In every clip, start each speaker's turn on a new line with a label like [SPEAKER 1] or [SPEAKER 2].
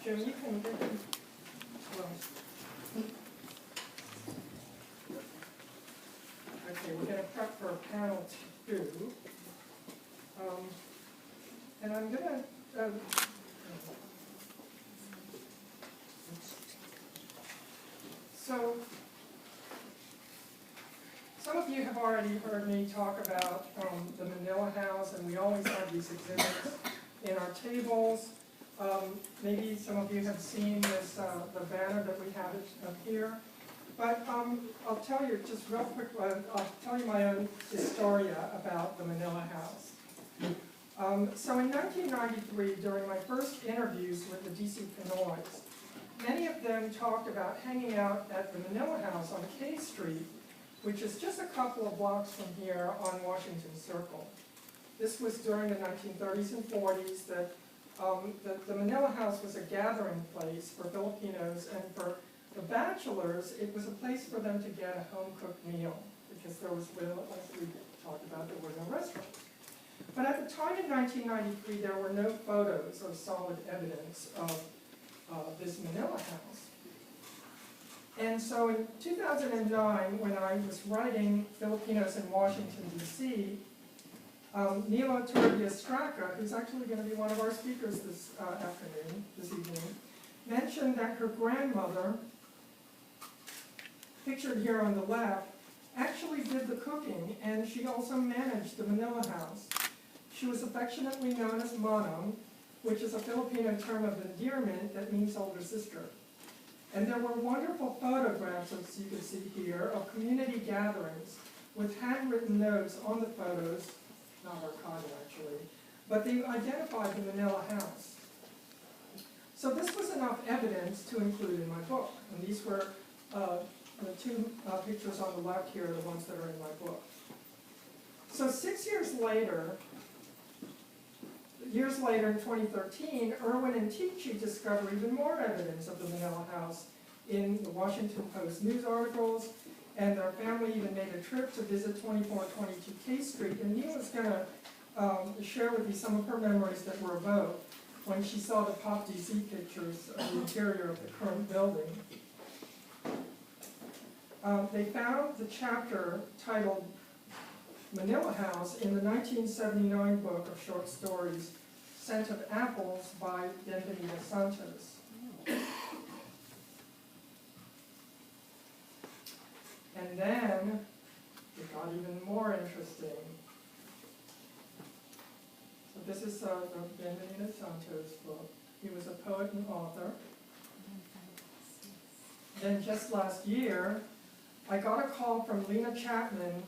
[SPEAKER 1] Jim, you can get them. Okay, we're going to prep for panel 2. And I'm going to... So, some of you have already heard me talk about the Manila House, and we always have these exhibits in our tables. Maybe some of you have seen this, the banner that we have up here. But I'll tell you just real quick, I'll tell you my own historia about the Manila House. So in 1993, during my first interviews with the DC Pinoys, many of them talked about hanging out at the Manila House on K Street, which is just a couple of blocks from here on Washington Circle. This was during the 1930s and 40s that the Manila House was a gathering place for Filipinos, and for the bachelors, it was a place for them to get a home-cooked meal, because there was, like we talked about, there were no restaurants. But at the time in 1993, there were no photos or solid evidence of this Manila House. And so in 2009, when I was writing Filipinos in Washington, D.C., Nilo Turbiastraka, who's actually going to be one of our speakers this evening, mentioned that her grandmother, pictured here on the left, actually did the cooking, and she also managed the Manila House. She was affectionately known as Manong, which is a Filipino term of endearment that means older sister. And there were wonderful photographs, as you can see here, of community gatherings with handwritten notes on the photos, not archived actually, but they identified the Manila House. So this was enough evidence to include in my book. And these were the two pictures on the left here are the ones that are in my book. So 6 years later, in 2013, Irwin and Tichy discovered even more evidence of the Manila House in the Washington Post news articles, and their family even made a trip to visit 2422 K Street. And Neil's going to share with you some of her memories that were evoked when she saw the Pop DC pictures of the interior of the current building. They found the chapter titled Manila House in the 1979 book of short stories, Scent of Apples by Benvenida Santos. And then it got even more interesting. So this is the Benvenida Santos book. He was a poet and author. Then just last year, I got a call from Lena Chapman.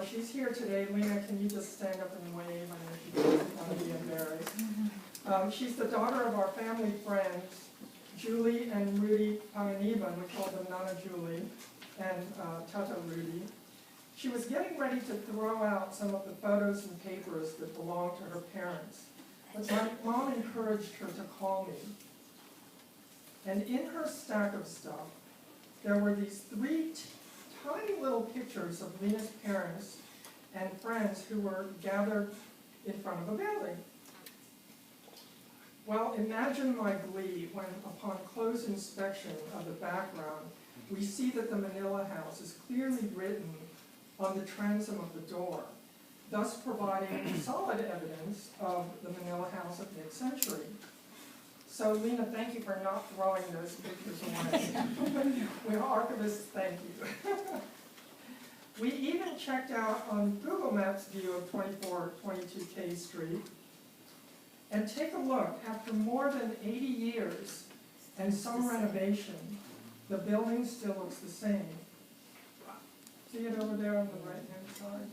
[SPEAKER 1] She's here today. Lena, can you just stand up and wave? I know she doesn't want to be embarrassed. She's the daughter of our family friends, Julie and Rudy Panganiban. We call them Nana Julie and Tata Rudy. She was getting ready to throw out some of the photos and papers that belonged to her parents. But my mom encouraged her to call me. And in her stack of stuff, there were these 3 tiny little pictures of Lena's parents and friends who were gathered in front of a building. Well, imagine my glee when, upon close inspection of the background, we see that the Manila House is clearly written on the transom of the door, thus providing solid evidence of the Manila House of mid-century. So, Lena, thank you for not throwing those pictures away. We're archivists, thank you. We even checked out on Google Maps view of 2422 K Street. And take a look, after more than 80 years and some renovation, the building still looks the same. See it over there on the right-hand side?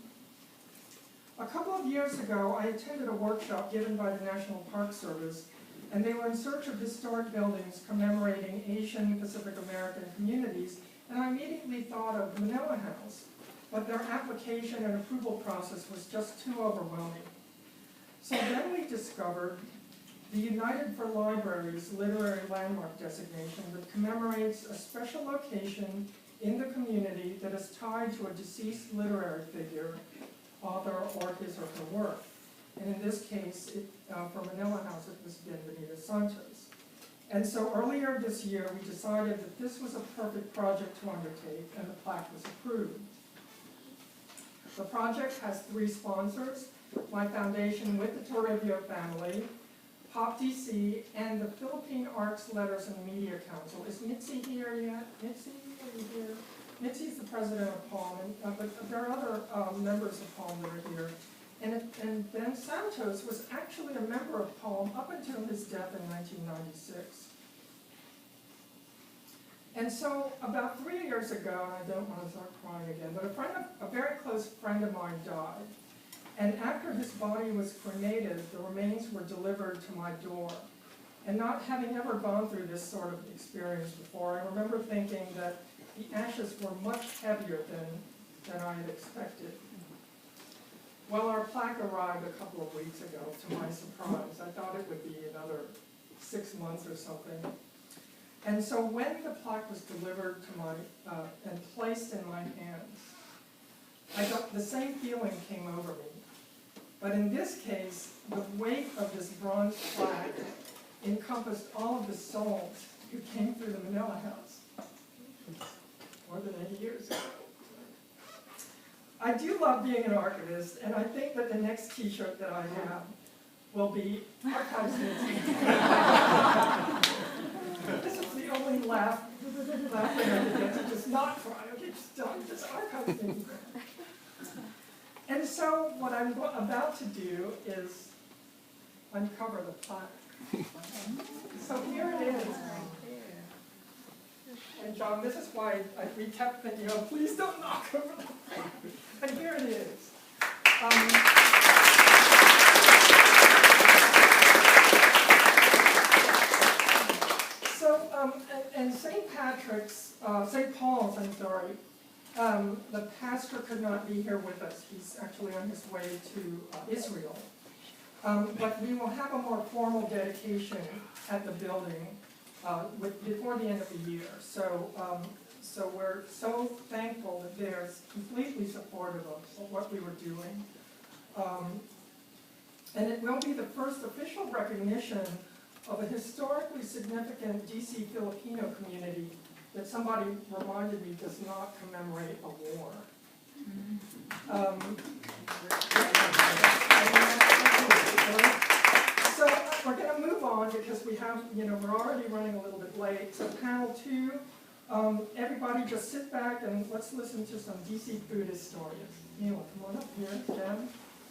[SPEAKER 1] A couple of years ago, I attended a workshop given by the National Park Service, and they were in search of historic buildings commemorating Asian Pacific American communities, and I immediately thought of Manila House, but their application and approval process was just too overwhelming. So then we discovered the United for Libraries literary landmark designation that commemorates a special location in the community that is tied to a deceased literary figure, author, or his or her work. And in this case, for Manila House, it was Benvenida Santos. And so earlier this year, we decided that this was a perfect project to undertake, and the plaque was approved. The project has 3 sponsors: my foundation with the Toribio family, POP-DC, and the Philippine Arts, Letters, and Media Council. Is Mitzi here yet? Mitzi, are you here? Mitzi's the president of PALM, but there are other members of PALM that are here. And Ben Santos was actually a member of PALM up until his death in 1996. And so about 3 years ago, and I don't want to start crying again, but a very close friend of mine died. And after his body was cremated, the remains were delivered to my door. And not having ever gone through this sort of experience before, I remember thinking that the ashes were much heavier than I had expected. Well, our plaque arrived a couple of weeks ago, to my surprise. I thought it would be another 6 months or something. And so when the plaque was delivered to and placed in my hands, I got the same feeling came over me. But in this case, the weight of this bronze plaque encompassed all of the souls who came through the Manila House more than 80 years ago. I do love being an archivist, and I think that the next T-shirt that I have will be Archives Mitzi. This is the only laughing I can get to just not cry. Okay, just Archives Mitzi. And so what I'm about to do is uncover the plaque. So here it is. And John, this is why we kept thinking, oh, please don't knock over the plaque. And here it is. And St. Paul's, I'm sorry, the pastor could not be here with us. He's actually on his way to Israel. But we will have a more formal dedication at the building before the end of the year. So we're so thankful that they're completely supportive of what we were doing. And it will be the first official recognition of a historically significant DC Filipino community that somebody reminded me does not commemorate a war. So we're going to move on because we have, we're already running a little bit late. So panel 2, everybody just sit back and let's listen to some DC food historians. Neil, come on up here, Jen.